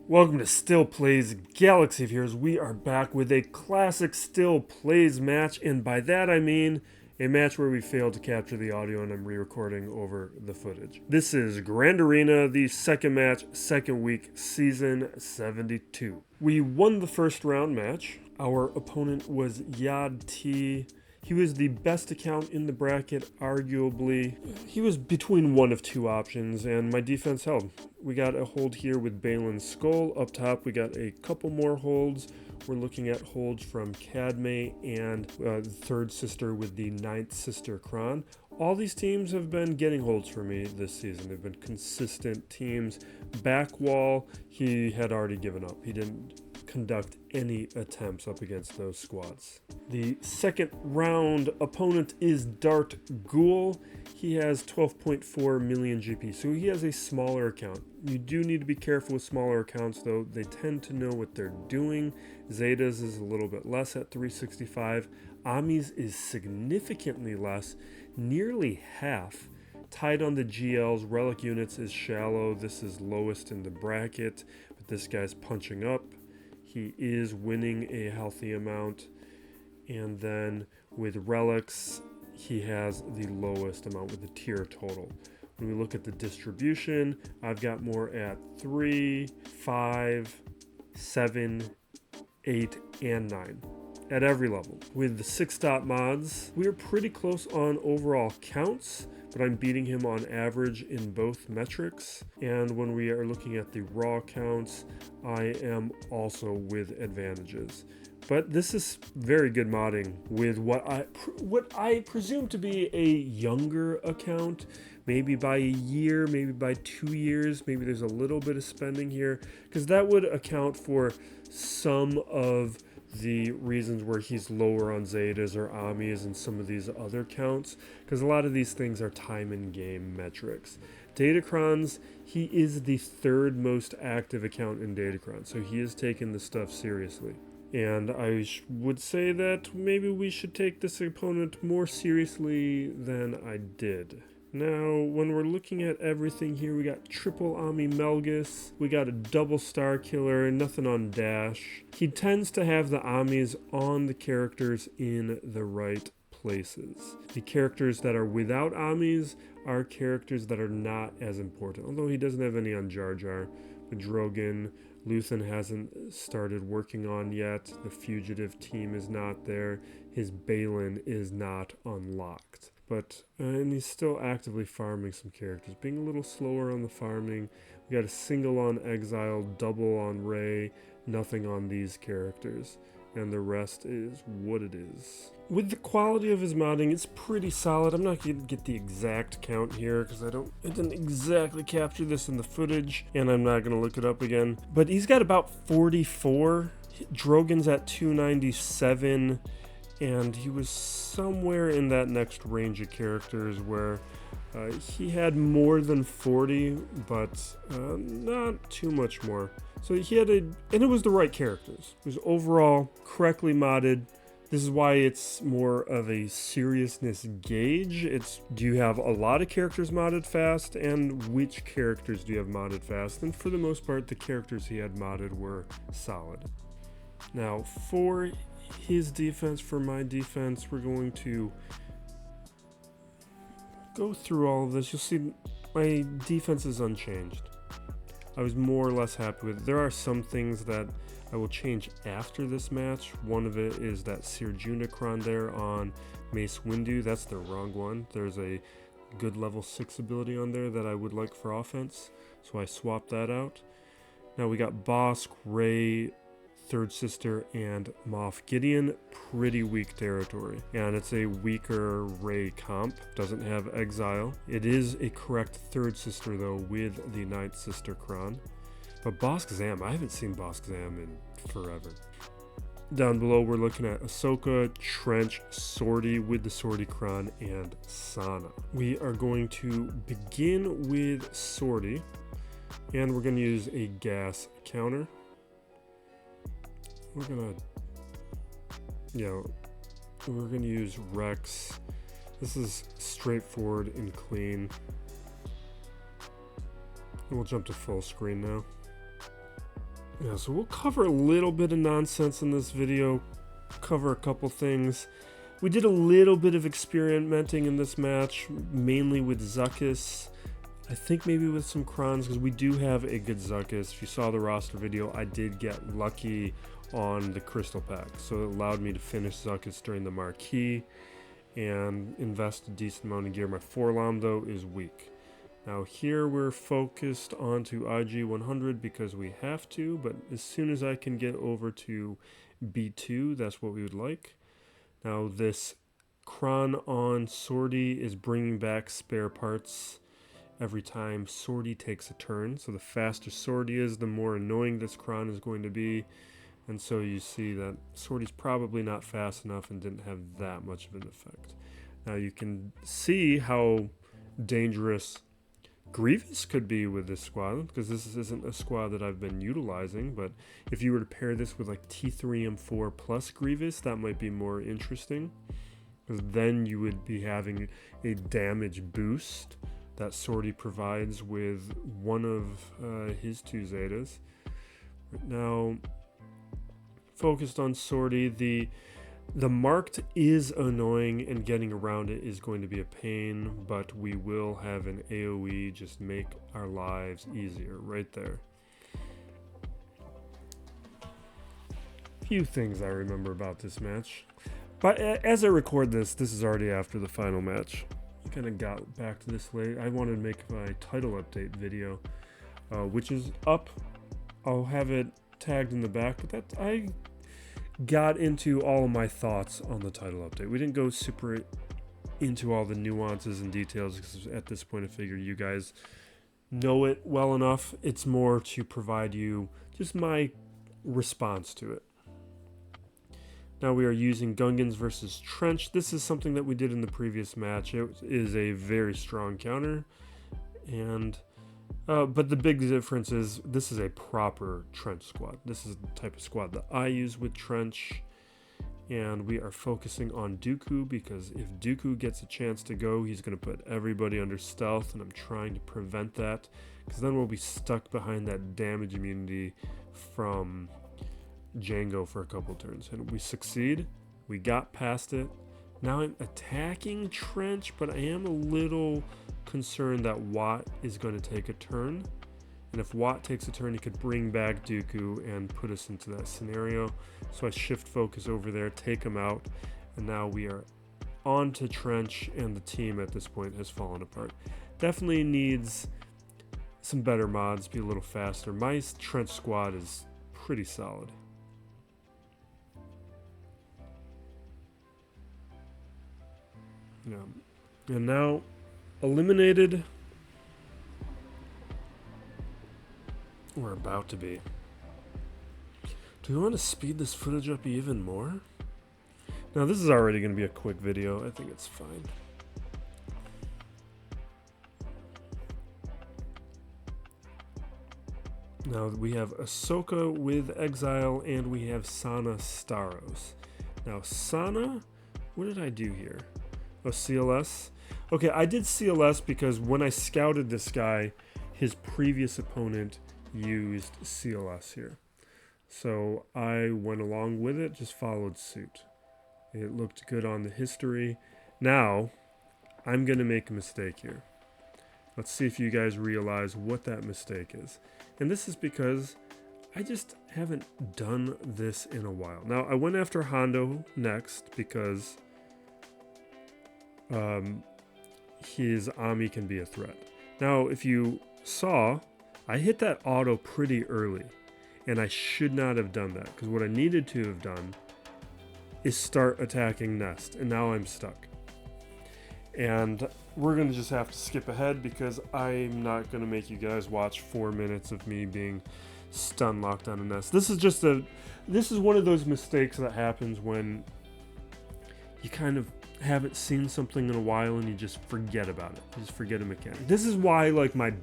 Welcome to Still Plays Galaxy of Heroes. We are back with a classic Still Plays match, and by that I mean a match where we failed to capture the audio and I'm re-recording over the footage. This is Grand Arena, the second match, second week, season 72. We won the first round match. Our opponent was Yad T. He was the best account in the bracket, arguably. He was between one of two options, and my defense held. We got a hold here with Balin's Skull. Up top, we got a couple more holds. We're looking at holds from Cadme and the third sister with the ninth sister Kron. All these teams have been getting holds for me this season. They've been consistent teams. Back wall, he had already given up. He didn't conduct any attempts up against those squads. The second round opponent is Dart Ghoul. He has 12.4 million GP, so he has a smaller account. You do need to be careful with smaller accounts, though. They tend to know what they're doing. Zeta's is a little bit less at 365. Ami's is significantly less, nearly half. Tied on the GLs, Relic Units is shallow. This is lowest in the bracket, but this guy's punching up. He is winning a healthy amount. And then with Relics, he has the lowest amount with the tier total. When we look at the distribution, I've got more at 3, 5, 7, 8, and 9 at every level. With the 6-dot mods, we are pretty close on overall counts, but I'm beating him on average in both metrics. And when we are looking at the raw counts, I am also with advantages. But this is very good modding with what I presume to be a younger account, maybe by a year, maybe by 2 years, maybe there's a little bit of spending here, because that would account for some of the reasons where he's lower on Zetas or Amis and some of these other counts, because a lot of these things are time in game metrics. Datacrons, he is the third most active account in Datacron, so he is taking this stuff seriously. And I would say that maybe we should take this opponent more seriously than I did. Now, when we're looking at everything here, we got triple Ami Melgus, we got a double Star Killer, nothing on Dash. He tends to have the Amis on the characters in the right places. The characters that are without Amis are characters that are not as important, although he doesn't have any on Jar Jar. But Drogon, Luthen hasn't started working on yet. The Fugitive team is not there. His Balin is not unlocked. But and he's still actively farming some characters, being a little slower on the farming. We got a single on Exile, double on Rey, nothing on these characters. And the rest is what it is. With the quality of his modding, it's pretty solid. I'm not going to get the exact count here because I didn't exactly capture this in the footage, and I'm not going to look it up again. But he's got about 44. Drogon's at 297, and he was somewhere in that next range of characters where he had more than 40, but not too much more. So he had and it was the right characters. It was overall correctly modded. This is why it's more of a seriousness gauge. It's, do you have a lot of characters modded fast, and which characters do you have modded fast? And for the most part, the characters he had modded were solid. Now, for his defense, for my defense, we're going to go through all of this. You'll see my defense is unchanged. I was more or less happy with it. There are some things that I will change after this match. One of it is that Seer Junicron there on Mace Windu. That's the wrong one. There's a good level 6 ability on there that I would like for offense, so I swapped that out. Now we got Bosk, Rey, Third Sister, and Moff Gideon. Pretty weak territory, and it's a weaker Rey comp. Doesn't have Exile. It is a correct Third Sister though with the Ninth Sister Kron. But Bosk Zam, I haven't seen Bosk Zam in forever. Down below we're looking at Ahsoka, Trench, Sortie with the Sortie Kron, and Sana. We are going to begin with Sortie, and we're going to use a gas counter. We're gonna use Rex. This is straightforward and clean. And we'll jump to full screen now. Yeah, so we'll cover a little bit of nonsense in this video, cover a couple things. We did a little bit of experimenting in this match, mainly with Zuckuss. I think maybe with some Krons, because we do have a good Zuckuss. If you saw the roster video, I did get lucky on the crystal pack, so it allowed me to finish Zuckuss during the marquee and invest a decent amount of gear. My Forlom, though, is weak. Now here we're focused onto IG 100 because we have to, but as soon as I can get over to B2, that's what we would like. Now this Kron on Sortie is bringing back spare parts every time Sortie takes a turn. So the faster Sortie is, the more annoying this Kron is going to be. And so you see that Sortie's probably not fast enough and didn't have that much of an effect. Now you can see how dangerous Grievous could be with this squad, because this isn't a squad that I've been utilizing, but if you were to pair this with like T3M4 plus Grievous, that might be more interesting, because then you would be having a damage boost that Sortie provides with one of his two Zetas. Right now, focused on Sortie, the marked is annoying and getting around it is going to be a pain, but we will have an AoE just make our lives easier right there. Few things I remember about this match, but as I record this is already after the final match. I kind of got back to this late. I wanted to make my title update video, which is up. I'll have it tagged in the back, but I got into all of my thoughts on the title update. We didn't go super into all the nuances and details because at this point I figured you guys know it well enough. It's more to provide you just my response to it. Now we are using Gungans versus Trench. This is something that we did in the previous match. It is a very strong counter, and but the big difference is this is a proper Trench squad. This is the type of squad that I use with Trench, and we are focusing on Dooku because if Dooku gets a chance to go, he's going to put everybody under stealth, and I'm trying to prevent that because then we'll be stuck behind that damage immunity from Django for a couple turns, and we succeed. We got past it. Now I'm attacking Trench, but I am a little concerned that Watt is going to take a turn, and if Watt takes a turn, he could bring back Dooku and put us into that scenario. So I shift focus over there, take him out, and now we are on to Trench, and the team at this point has fallen apart. Definitely needs some better mods, be a little faster. My Trench squad is pretty solid. Yeah. And now eliminated. We're about to be. Do we want to speed this footage up even more? Now this is already going to be a quick video. I think it's fine. Now we have Ahsoka with Exile, and we have Sana Staros. Now Sana, what did I do here? Oh, CLS. Okay, I did CLS because when I scouted this guy, his previous opponent used CLS here. So I went along with it, just followed suit. It looked good on the history. Now, I'm going to make a mistake here. Let's see if you guys realize what that mistake is. And this is because I just haven't done this in a while. Now, I went after Hondo next because his Ami can be a threat. Now, if you saw, I hit that auto pretty early, and I should not have done that, because what I needed to have done is start attacking Nest, and now I'm stuck. And we're going to just have to skip ahead, because I'm not going to make you guys watch 4 minutes of me being stun locked on a Nest. This is one of those mistakes that happens when you kind of haven't seen something in a while and you just forget about it. You just forget a mechanic. This is why, like, my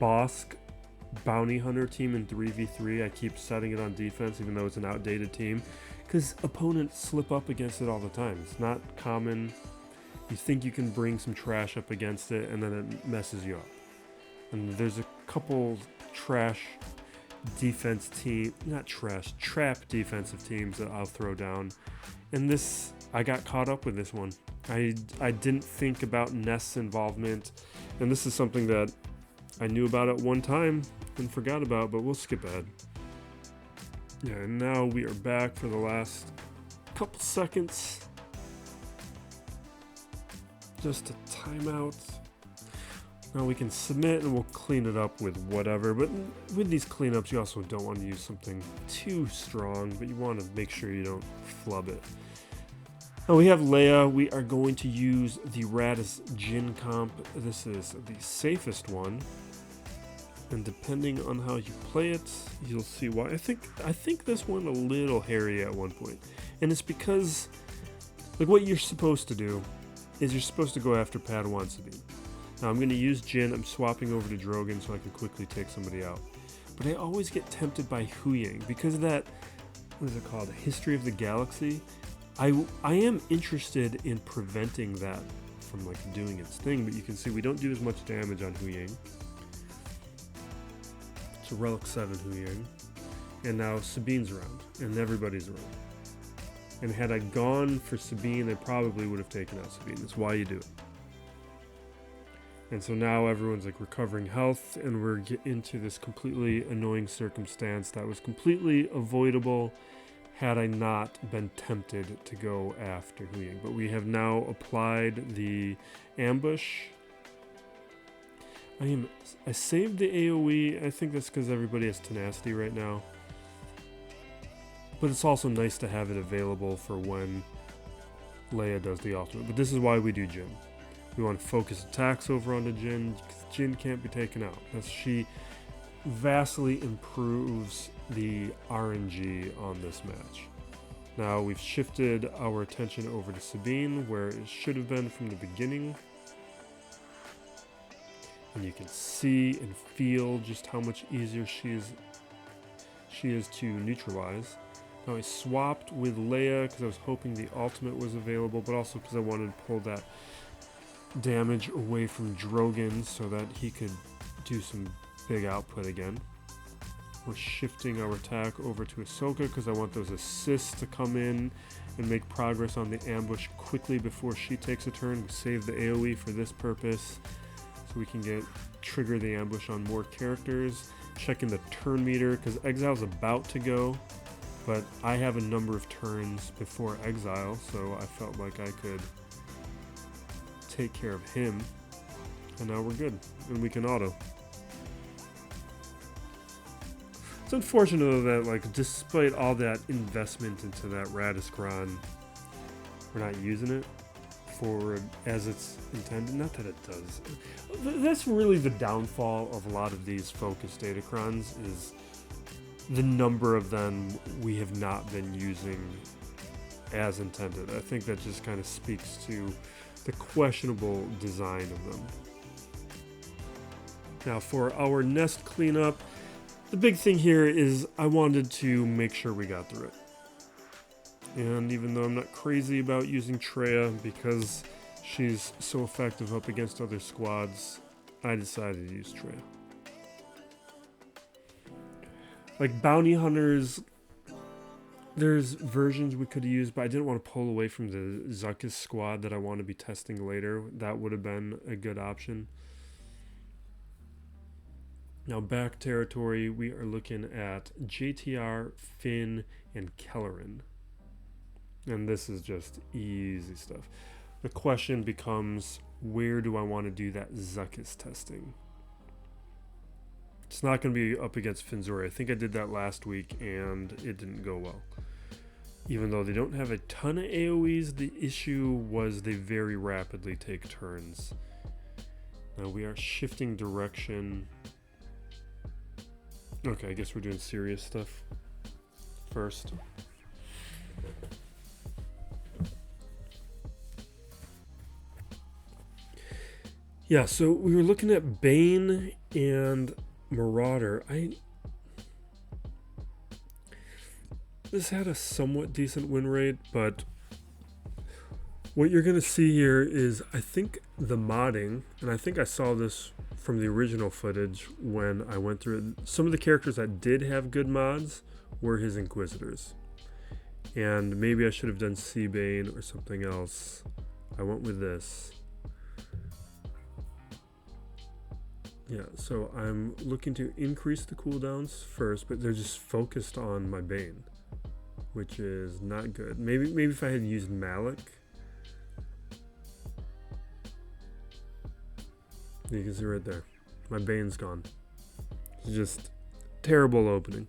Bosk bounty hunter team in 3v3, I keep setting it on defense even though it's an outdated team, because opponents slip up against it all the time. It's not common. You think you can bring some trash up against it, and then it messes you up. And there's a couple trash defense team, not trash, trap defensive teams that I'll throw down. And this, I got caught up with this one. I didn't think about Nest's involvement, and this is something that I knew about at one time and forgot about, but we'll skip ahead. Yeah, and now we are back for the last couple seconds. Just a timeout. Now we can submit and we'll clean it up with whatever, but with these cleanups you also don't want to use something too strong, but you want to make sure you don't flub it. Now we have Leia. We are going to use the Radis Jin comp. This is the safest one, and depending on how you play it, you'll see why. I think this one a little hairy at one point, and it's because like what you're supposed to do is you're supposed to go after Padawan Sabine. Now I'm going to use Jin. I'm swapping over to Drogon so I can quickly take somebody out. But I always get tempted by Huyang because of that, what is it called, History of the Galaxy. I am interested in preventing that from like doing its thing, but you can see we don't do as much damage on Huyang. It's a Relic 7 Huyang. And now Sabine's around, and everybody's around. And had I gone for Sabine, I probably would have taken out Sabine. That's why you do it. And so now everyone's like recovering health, and we're into this completely annoying circumstance that was completely avoidable had I not been tempted to go after Huyang. But we have now applied the ambush. I saved the AoE. I think that's because everybody has tenacity right now. But it's also nice to have it available for when Leia does the ultimate. But this is why we do Jin. We want to focus attacks over onto Jin, because Jin can't be taken out. She vastly improves the RNG on this match. Now we've shifted our attention over to Sabine, where it should have been from the beginning. And you can see and feel just how much easier she is to neutralize. Now I swapped with Leia because I was hoping the ultimate was available, but also because I wanted to pull that damage away from Drogon so that he could do some big output again. We're shifting our attack over to Ahsoka because I want those assists to come in and make progress on the ambush quickly before she takes a turn. We save the AoE for this purpose so we can trigger the ambush on more characters. Checking the turn meter because Exile's about to go, but I have a number of turns before Exile, so I felt like I could take care of him, and now we're good, and we can auto. It's unfortunate that, like, despite all that investment into that Radiscron, we're not using it for as it's intended. Not that it does. That's really the downfall of a lot of these focus datacrons, is the number of them we have not been using as intended. I think that just kind of speaks to the questionable design of them. Now for our nest cleanup, the big thing here is I wanted to make sure we got through it. And even though I'm not crazy about using Traya because she's so effective up against other squads, I decided to use Traya. Like bounty hunters, there's versions we could have used, but I didn't want to pull away from the Zuckuss squad that I want to be testing later. That would have been a good option. Now back territory, we are looking at JTR, Finn, and Kelleran. And this is just easy stuff. The question becomes, where do I want to do that Zuckuss testing? It's not going to be up against Finzori. I think I did that last week and it didn't go well. Even though they don't have a ton of AoEs, the issue was they very rapidly take turns. Now we are shifting direction. Okay, I guess we're doing serious stuff first. Yeah, so we were looking at Bane and Marauder. This had a somewhat decent win rate, but what you're going to see here is, I think the modding, and I think I saw this from the original footage when I went through it. Some of the characters that did have good mods were his Inquisitors. And maybe I should have done Seabane or something else. I went with this. Yeah, so I'm looking to increase the cooldowns first, but they're just focused on my Bane, which is not good. Maybe if I had used Malik. You can see right there. My Bane's gone. It's just terrible opening.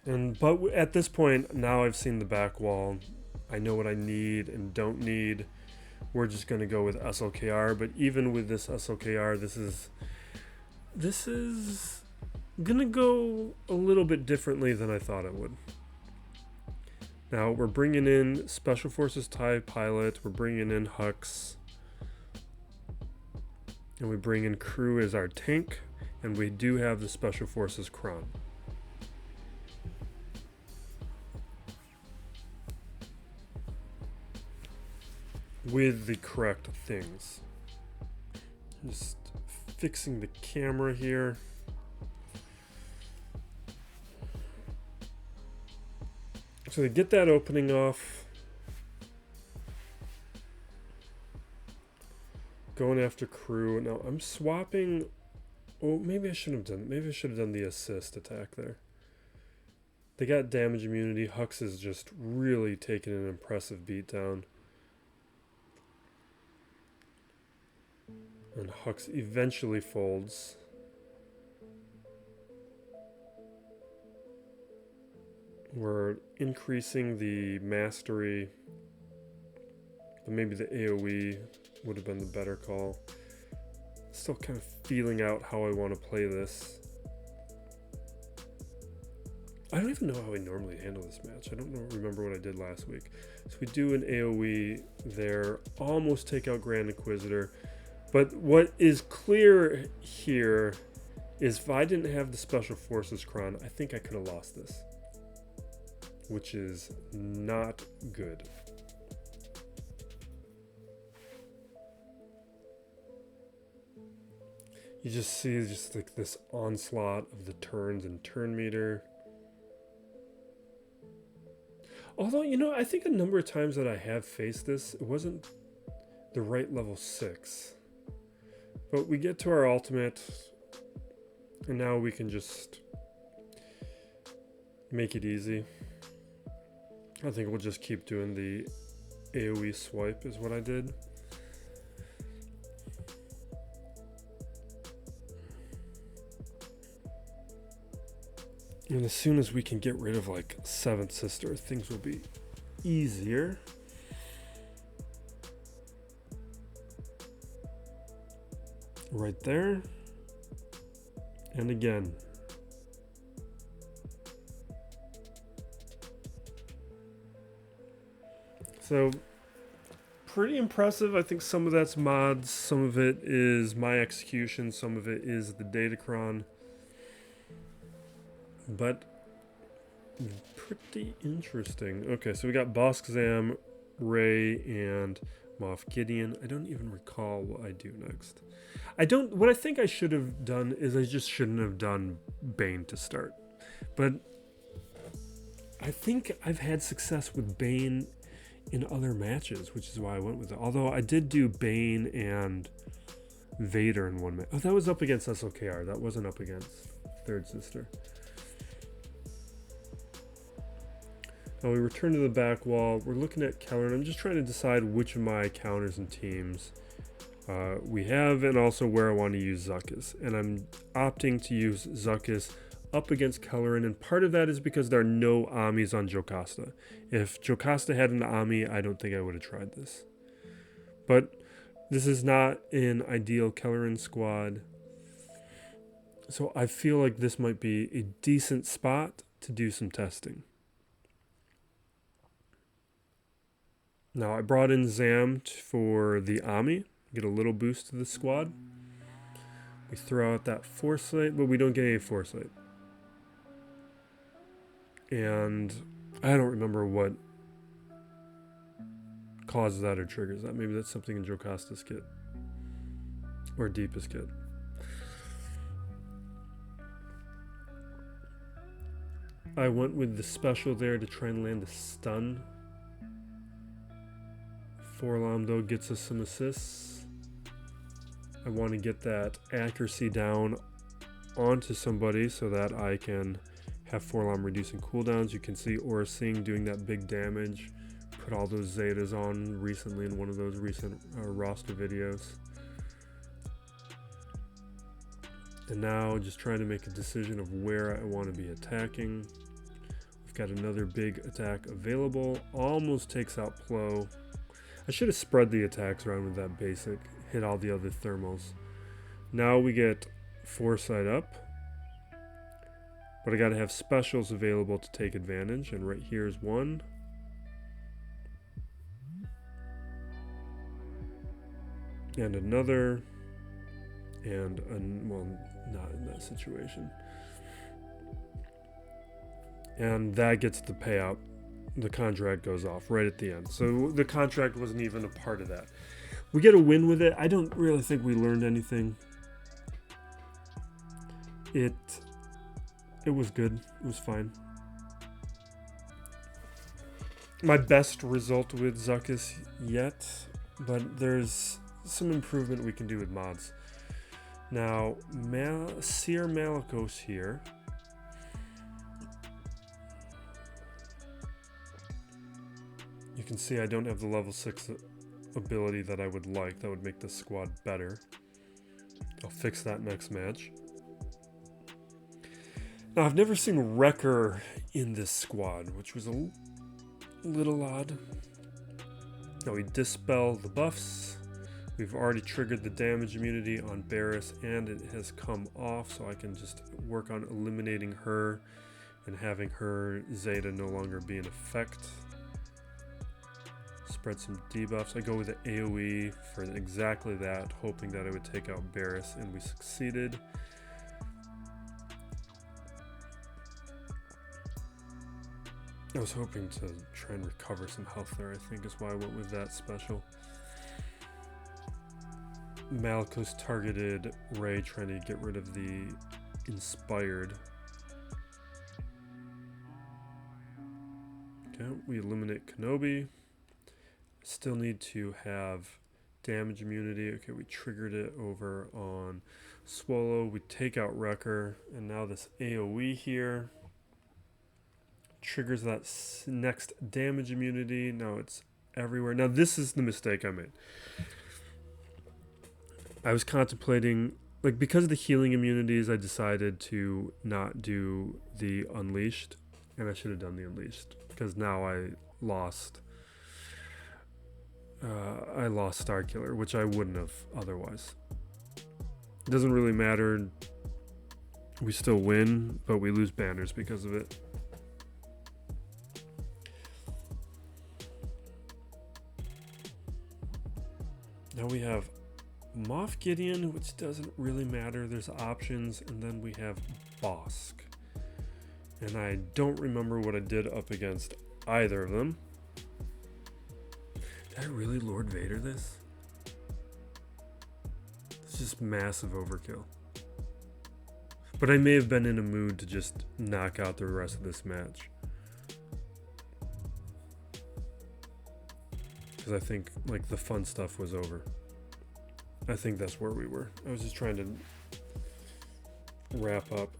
But at this point, now I've seen the back wall. I know what I need and don't need. We're just going to go with SLKR. But even with this SLKR, this is going to go a little bit differently than I thought it would. Now, we're bringing in Special Forces TIE Pilot. We're bringing in Hux. And we bring in Crew as our tank. And we do have the Special Forces Kron. With the correct things. Just fixing the camera here. So to get that opening off, going after Crew. Now I'm swapping. Oh, maybe I shouldn't have done. Maybe I should have done the assist attack there. They got damage immunity. Hux is just really taking an impressive beatdown. And Hux eventually folds. We're increasing the mastery, but maybe the AoE would have been the better call. Still kind of feeling out how I want to play this. I don't even know how I normally handle this match. I don't remember what I did last week. So we do an AoE there, almost take out Grand Inquisitor. But what is clear here is if I didn't have the Special Forces Kron, I think I could have lost this. Which is not good. You just see just like this onslaught of the turns and turn meter. Although, you know, I think a number of times that I have faced this, it wasn't the right level 6. But we get to our ultimate, and now we can just make it easy. I think we'll just keep doing the AoE swipe is what I did. And as soon as we can get rid of like Seventh Sister, things will be easier. Right there. And again. So, pretty impressive. I think some of that's mods, some of it is my execution, some of it is the Datacron. But pretty interesting. Okay, so we got Bosk Zam, Ray, and Moff Gideon. I don't even recall what I do next. What I think I should have done is I just shouldn't have done Bane to start. But I think I've had success with Bane in other matches, which is why I went with it. Although I did do Bane and Vader in one match. Oh, that was up against SLKR. That wasn't up against Third Sister. Now we return to the back wall. We're looking at Kelleran. I'm just trying to decide which of my counters and teams we have, and also where I want to use Zuckuss. And I'm opting to use Zuckuss up against Kelleran, and part of that is because there are no Amis on Jocasta. If Jocasta had an Ami, I don't think I would have tried this. But this is not an ideal Kelleran squad, so I feel like this might be a decent spot to do some testing. Now I brought in Zam for the Ami, get a little boost to the squad. We throw out that Foresight, but we don't get any Foresight. And I don't remember what causes that or triggers that. Maybe that's something in Jocasta's kit. Or Deepa's kit. I went with the special there to try and land a stun. Forlom though gets us some assists. I want to get that accuracy down onto somebody so that I can have Forlom reducing cooldowns. You can see Aura Sing doing that big damage. Put all those Zetas on recently in one of those recent roster videos. And now just trying to make a decision of where I want to be attacking. We've got another big attack available. Almost takes out Plo. I should have spread the attacks around with that basic. Hit all the other thermals. Now we get Foresight up. But I got to have specials available to take advantage. And right here is one. And another. And, well, not in that situation. And that gets the payout. The contract goes off right at the end. So the contract wasn't even a part of that. We get a win with it. I don't really think we learned anything. It was good. It was fine. My best result with Zuckuss yet, but there's some improvement we can do with mods. Now, Seer Malicos here. You can see I don't have the level 6 ability that I would like. That would make the squad better. I'll fix that next match. Now, I've never seen Wrecker in this squad, which was a little odd. Now, we dispel the buffs. We've already triggered the damage immunity on Barris, and it has come off, so I can just work on eliminating her and having her Zeta no longer be in effect. Spread some debuffs. I go with the AoE for exactly that, hoping that I would take out Barris, and we succeeded. I was hoping to try and recover some health there, I think is why I went with that special. Malicos targeted Ray, trying to get rid of the Inspired. Okay, we eliminate Kenobi. Still need to have damage immunity. Okay, we triggered it over on Swallow. We take out Wrecker, and now this AoE here triggers that next damage immunity. Now it's everywhere. Now this is the mistake I made. I was contemplating, like, because of the healing immunities, I decided to not do the Unleashed, and I should have done the Unleashed, because now I lost Starkiller, which I wouldn't have otherwise. It doesn't really matter. We still win, but we lose banners because of it. Now we have Moff Gideon, which doesn't really matter. There's options, and then we have Bosk. And I don't remember what I did up against either of them. Did I really Lord Vader this? It's just massive overkill. But I may have been in a mood to just knock out the rest of this match. Because I think, like, the fun stuff was over. I think that's where we were. I was just trying to wrap up.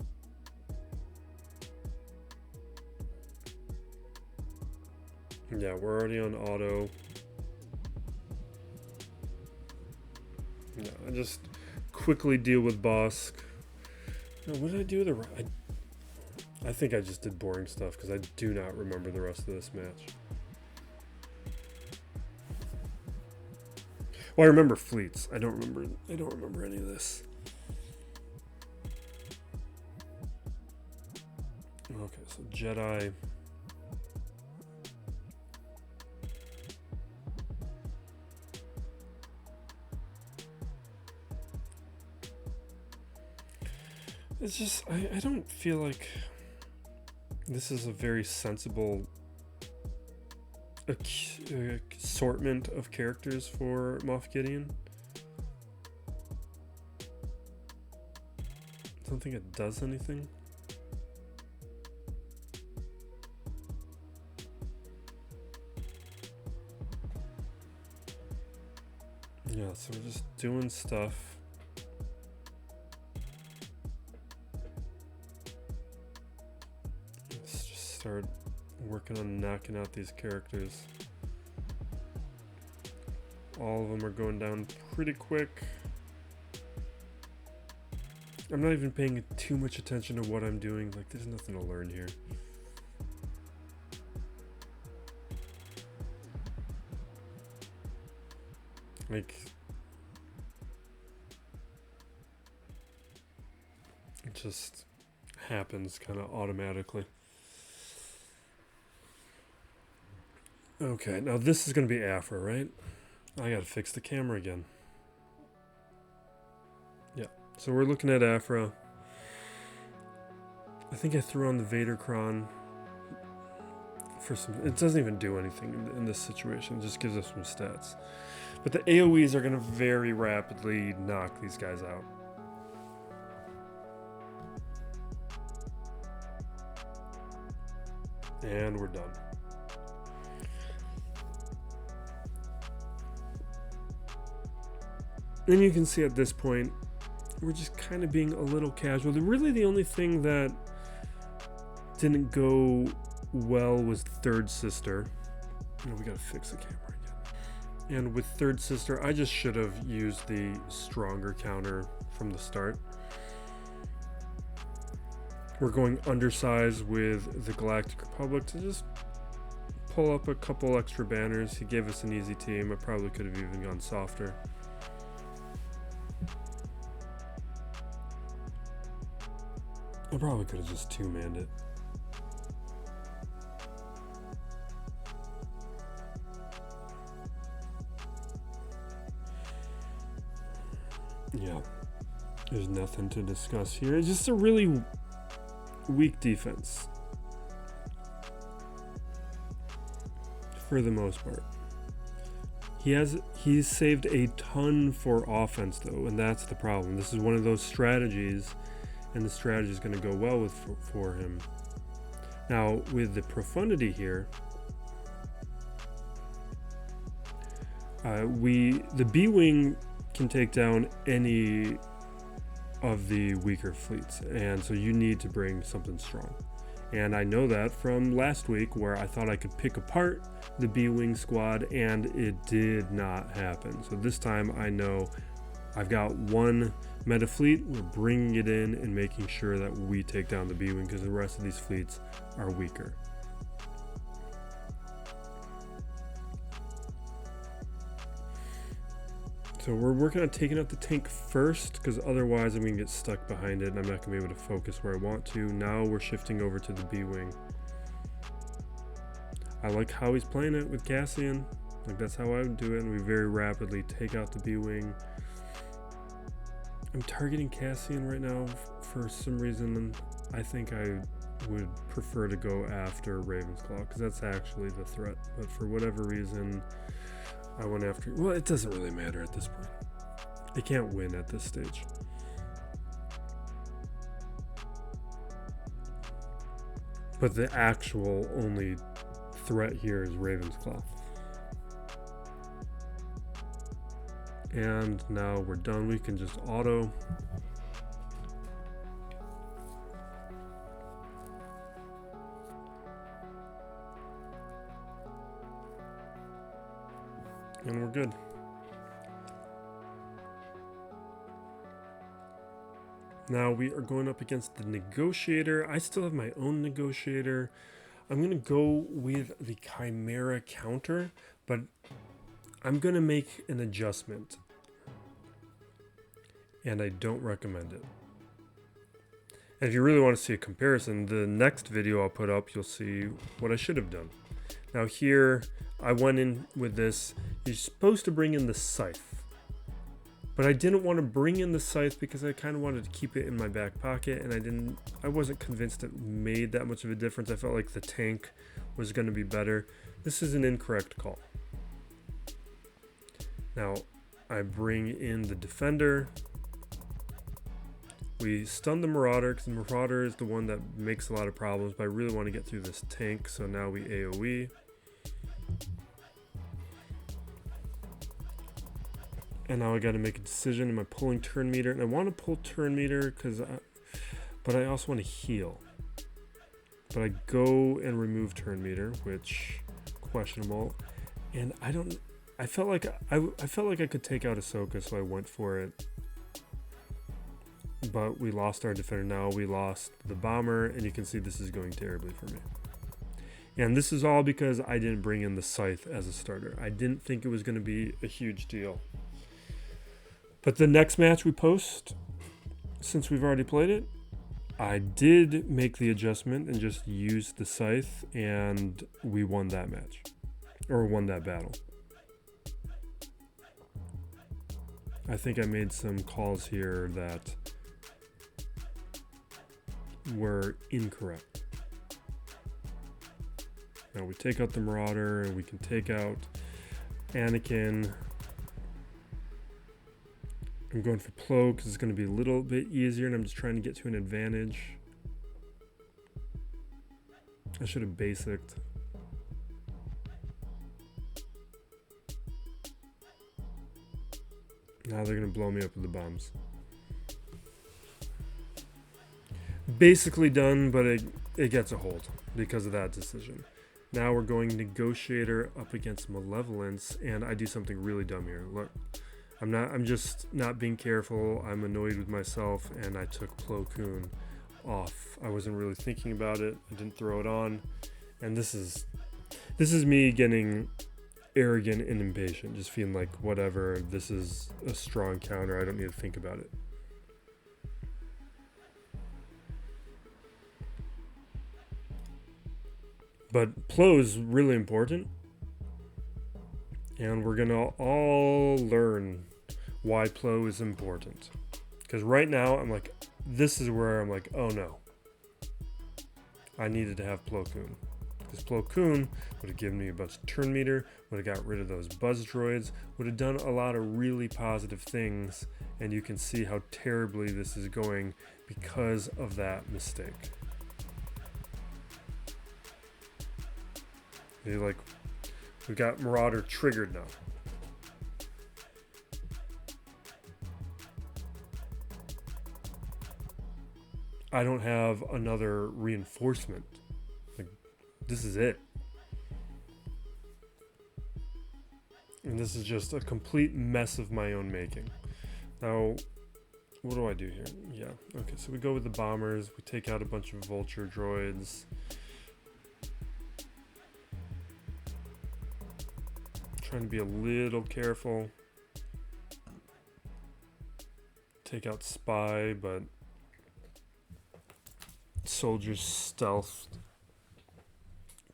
Yeah, we're already on auto. Yeah, I just quickly deal with Bosk. No, what did I do with the... I think I just did boring stuff because I do not remember the rest of this match. Well, I remember fleets. I don't remember any of this. Okay, so Jedi. It's just, I don't feel like this is a very sensible assortment of characters for Moff Gideon. I don't think it does anything. Yeah, so we're just doing stuff. Let's just start working on knocking out these characters. All of them are going down pretty quick. I'm not even paying too much attention to what I'm doing. Like, there's nothing to learn here. Like, it just happens kind of automatically. Okay, now this is going to be Afra, right? I gotta fix the camera again. Yeah, so we're looking at Afra. I think I threw on the Vader Cron for some. It doesn't even do anything in this situation. It just gives us some stats. But the AoEs are going to very rapidly knock these guys out. And we're done. And you can see at this point, we're just kind of being a little casual. Really, the only thing that didn't go well was Third Sister. Oh, we gotta fix the camera again. And with Third Sister, I just should have used the stronger counter from the start. We're going undersized with the Galactic Republic to just pull up a couple extra banners. He gave us an easy team. I probably could have even gone softer. I probably could have just two-manned it. Yeah, there's nothing to discuss here. It's just a really weak defense for the most part. He's saved a ton for offense though, and that's the problem. This is one of those strategies, and the strategy is going to go well for him. Now with the profundity here, the B-Wing can take down any of the weaker fleets, and so you need to bring something strong. And I know that from last week where I thought I could pick apart the B-Wing squad, and it did not happen. So this time I know I've got one meta fleet, we're bringing it in and making sure that we take down the B-Wing because the rest of these fleets are weaker. So we're working on taking out the tank first, because otherwise I'm going to get stuck behind it and I'm not going to be able to focus where I want to. Now we're shifting over to the B-Wing. I like how he's playing it with Cassian. Like, that's how I would do it, and we very rapidly take out the B-Wing. I'm targeting Cassian right now for some reason, and I think I would prefer to go after Ravensclaw, because that's actually the threat. But for whatever reason, I went after... Well, it doesn't really matter at this point. I can't win at this stage. But the actual only threat here is Ravensclaw. And now we're done. We can just auto. And we're good. Now we are going up against the Negotiator. I still have my own Negotiator. I'm going to go with the Chimera counter, but I'm going to make an adjustment. And I don't recommend it. And if you really want to see a comparison, the next video I'll put up, you'll see what I should have done. Now here, I went in with this. You're supposed to bring in the Scythe. But I didn't want to bring in the Scythe because I kind of wanted to keep it in my back pocket, and I wasn't convinced it made that much of a difference. I felt like the tank was going to be better. This is an incorrect call. Now, I bring in the defender. We stun the Marauder, because the Marauder is the one that makes a lot of problems, but I really want to get through this tank, so now we AoE. And now I got to make a decision. Am I pulling turn meter? And I want to pull turn meter, but I also want to heal. But I go and remove turn meter, which questionable. And I felt like I could take out Ahsoka, so I went for it. But we lost our defender. Now we lost the bomber, and you can see this is going terribly for me. And this is all because I didn't bring in the scythe as a starter. I didn't think it was going to be a huge deal. But the next match we post, since we've already played it, I did make the adjustment and just used the scythe, and we won that match. Or won that battle. I think I made some calls here that were incorrect. Now we take out the Marauder, and we can take out Anakin. I'm going for Plo because it's going to be a little bit easier, and I'm just trying to get to an advantage. I should have basicked. Now they're going to blow me up with the bombs. Basically done, but it gets a hold because of that decision. Now we're going Negotiator up against Malevolence, and I do something really dumb here. Look. I'm just not being careful. I'm annoyed with myself, and I took Plo Koon off. I wasn't really thinking about it. I didn't throw it on. And this is me getting arrogant and impatient, just feeling like whatever, this is a strong counter. I don't need to think about it. But Plo is really important. And we're going to all learn why Plo is important. Because right now, I'm like, this is where I'm like, oh no. I needed to have Plo Koon. Because Plo Koon would have given me a bunch of turn meter, would have got rid of those buzz droids, would have done a lot of really positive things. And you can see how terribly this is going because of that mistake. We got Marauder triggered now. I don't have another reinforcement. Like, this is it. And this is just a complete mess of my own making. Now, what do I do here? Yeah, okay, so we go with the bombers. We take out a bunch of vulture droids. Trying to be a little careful. Take out spy, but soldiers stealth.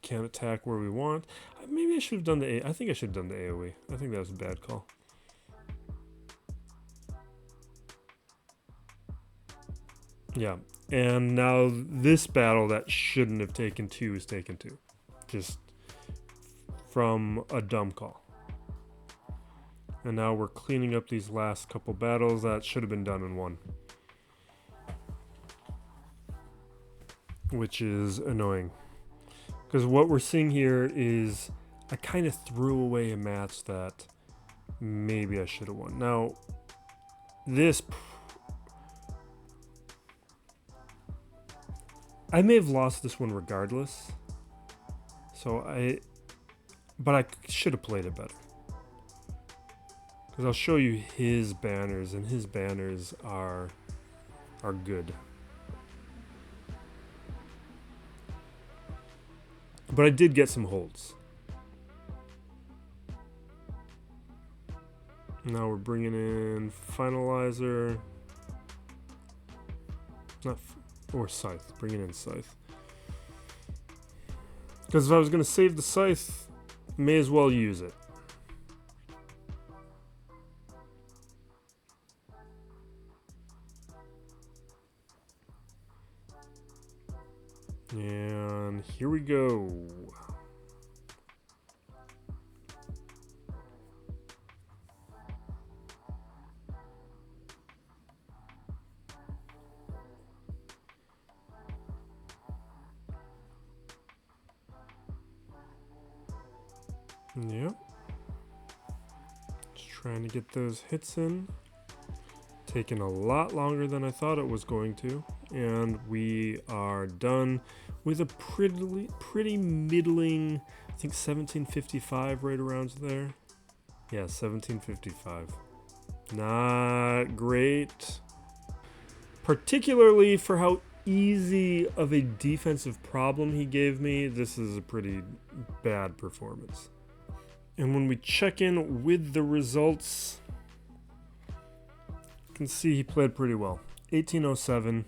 Can't attack where we want. Maybe I should have done I think I should have done the AoE. I think that was a bad call. Yeah, and now this battle that shouldn't have taken 2 is taken 2. Just from a dumb call. And now we're cleaning up these last couple battles that should have been done in 1. Which is annoying. Because what we're seeing here is I kind of threw away a match that maybe I should have won. Now, I may have lost this one regardless. But I should have played it better. Because I'll show you his banners, and his banners are good. But I did get some holds. Now we're bringing in Finalizer. Or Scythe. Bringing in Scythe. Because if I was going to save the Scythe, may as well use it. And here we go. Yep. Just trying to get those hits in. Taking a lot longer than I thought it was going to. And we are done with a pretty middling, I think 1755 right around there. Yeah, 1755. Not great. Particularly for how easy of a defensive problem he gave me, this is a pretty bad performance. And when we check in with the results, you can see he played pretty well. 1807.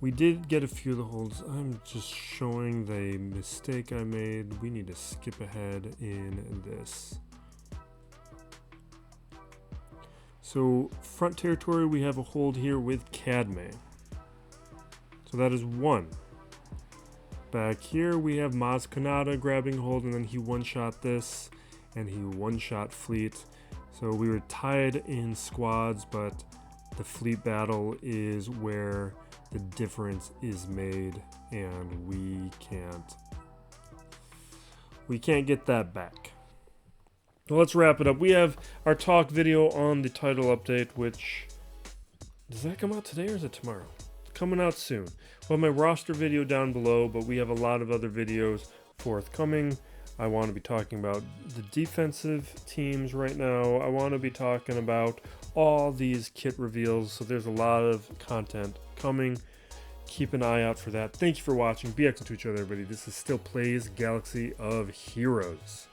We did get a few of the holds. I'm just showing the mistake I made. We need to skip ahead in this. So front territory, we have a hold here with Cadme. So that is 1. Back here we have Maz Kanata grabbing hold, and then he one-shot this, and he one-shot Fleet. So we were tied in squads, but the Fleet battle is where the difference is made, and we can't get that back. Well, let's wrap it up. We have our talk video on the title update, which, does that come out today or is it tomorrow? It's coming out soon. We'll have my roster video down below, but we have a lot of other videos forthcoming. I want to be talking about the defensive teams right now. I want to be talking about all these kit reveals, so there's a lot of content coming. Keep an eye out for that. Thank you for watching. Be excellent to each other, everybody. This is Still Plays Galaxy of Heroes.